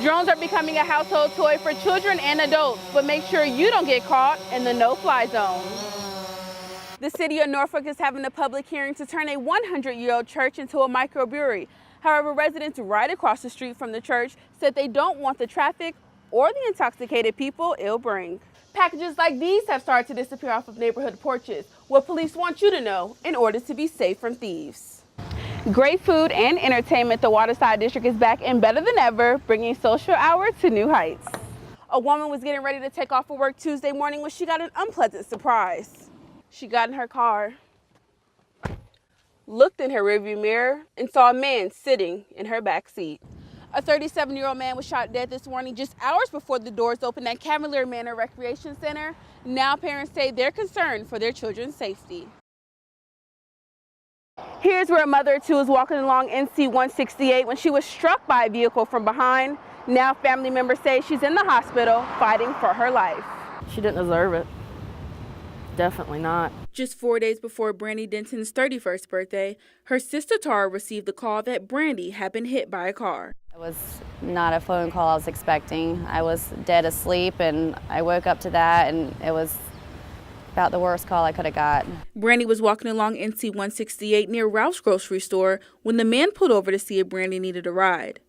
Drones are becoming a household toy for children and adults, but make sure you don't get caught in the no-fly zone. The city of Norfolk is having a public hearing to turn a 100-year-old church into a microbrewery. However, residents right across the street from the church said they don't want the traffic or the intoxicated people it'll bring. Packages like these have started to disappear off of neighborhood porches, what police want you to know in order to be safe from thieves. Great food and entertainment, the Waterside District is back and better than ever, bringing social hour to new heights. A woman was getting ready to take off for work Tuesday morning when she got an unpleasant surprise. She got in her car, looked in her rearview mirror, and saw a man sitting in her back seat. A 37-year-old man was shot dead this morning just hours before the doors opened at Cavalier Manor Recreation Center. Now parents say they're concerned for their children's safety. Here's where a mother of two was walking along NC 168 when she was struck by a vehicle from behind. Now family members say she's in the hospital fighting for her life. She didn't deserve it. Definitely not. Just 4 days before Brandy Denton's 31st birthday, her sister Tara received the call that Brandy had been hit by a car. It was not a phone call I was expecting. I was dead asleep and I woke up to that, and it was about the worst call I could have got. Brandy was walking along NC 168 near Ralph's grocery store when the man pulled over to see if Brandy needed a ride.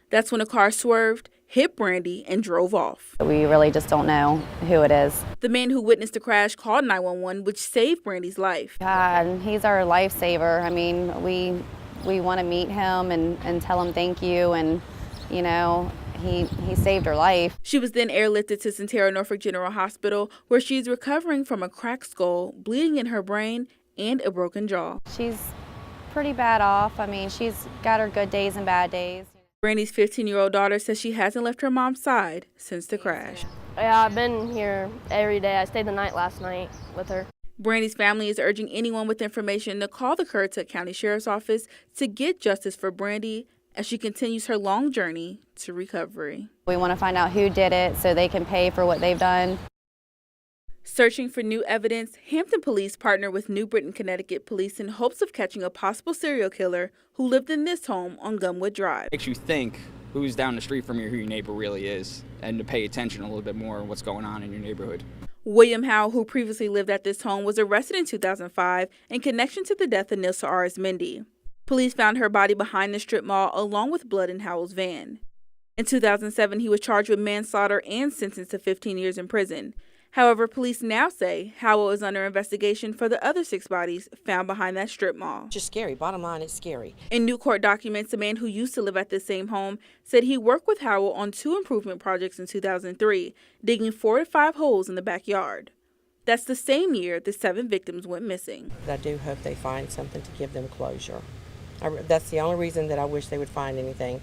That's when a car swerved, hit Brandy, and drove off. We really just don't know who it is. The man who witnessed the crash called 911, which saved Brandy's life. God, he's our lifesaver. I mean, we want to meet him and tell him thank you, and, you know, he saved her life. She was then airlifted to Centera Norfolk General Hospital, where she's recovering from a cracked skull, bleeding in her brain, and a broken jaw. She's pretty bad off. I mean, she's got her good days and bad days. Brandy's 15-year-old daughter says she hasn't left her mom's side since the crash. Yeah, I've been here every day. I stayed the night last night with her. Brandy's family is urging anyone with information to call the Currituck County Sheriff's Office to get justice for Brandy as she continues her long journey to recovery. We want to find out who did it so they can pay for what they've done. Searching for new evidence, Hampton police partner with New Britain, Connecticut police in hopes of catching a possible serial killer who lived in this home on Gunwood Drive. Makes you think who's down the street from you, who your neighbor really is, and to pay attention a little bit more on what's going on in your neighborhood. William Howe, who previously lived at this home, was arrested in 2005 in connection to the death of Nilsa Arismendi. Police found her body behind the strip mall along with blood in Howell's van. In 2007, he was charged with manslaughter and sentenced to 15 years in prison. However, police now say Howell is under investigation for the other 6 bodies found behind that strip mall. Just scary. Bottom line, it's scary. In new court documents, the man who used to live at the same home said he worked with Howell on 2 improvement projects in 2003, digging 4 to 5 holes in the backyard. That's the same year the 7 victims went missing. I do hope they find something to give them closure. That's the only reason that I wish they would find anything.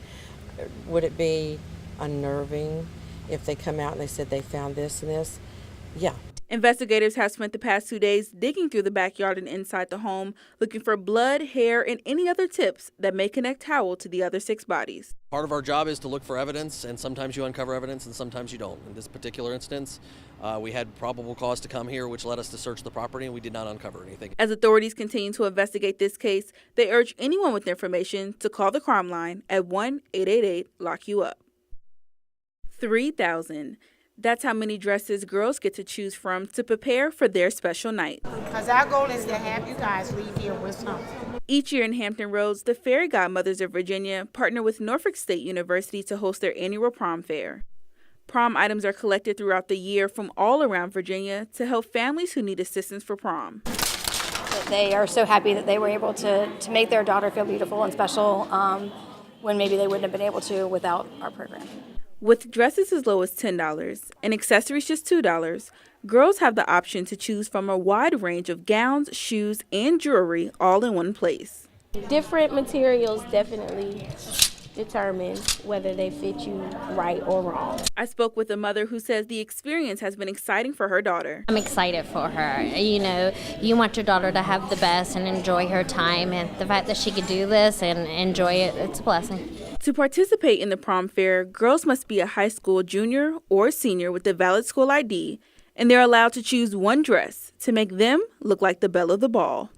Would it be unnerving if they come out and they said they found this and this? Yeah. Investigators have spent the past 2 days digging through the backyard and inside the home, looking for blood, hair, and any other tips that may connect Howell to the other 6 bodies. Part of our job is to look for evidence, and sometimes you uncover evidence and sometimes you don't. In this particular instance, we had probable cause to come here, which led us to search the property, and we did not uncover anything. As authorities continue to investigate this case, they urge anyone with information to call the crime line at 1-888-LOCK-YOU-UP. 3,000. That's how many dresses girls get to choose from to prepare for their special night. Because our goal is to have you guys leave here with something. Each year in Hampton Roads, the Fairy Godmothers of Virginia partner with Norfolk State University to host their annual prom fair. Prom items are collected throughout the year from all around Virginia to help families who need assistance for prom. They are so happy that they were able to make their daughter feel beautiful and special when maybe they wouldn't have been able to without our program. With dresses as low as $10 and accessories just $2, girls have the option to choose from a wide range of gowns, shoes, and jewelry all in one place. Different materials definitely determine whether they fit you right or wrong. I spoke with a mother who says the experience has been exciting for her daughter. I'm excited for her. You know, you want your daughter to have the best and enjoy her time, and the fact that she could do this and enjoy it, it's a blessing. To participate in the prom fair, girls must be a high school junior or senior with a valid school ID, and they're allowed to choose one dress to make them look like the belle of the ball.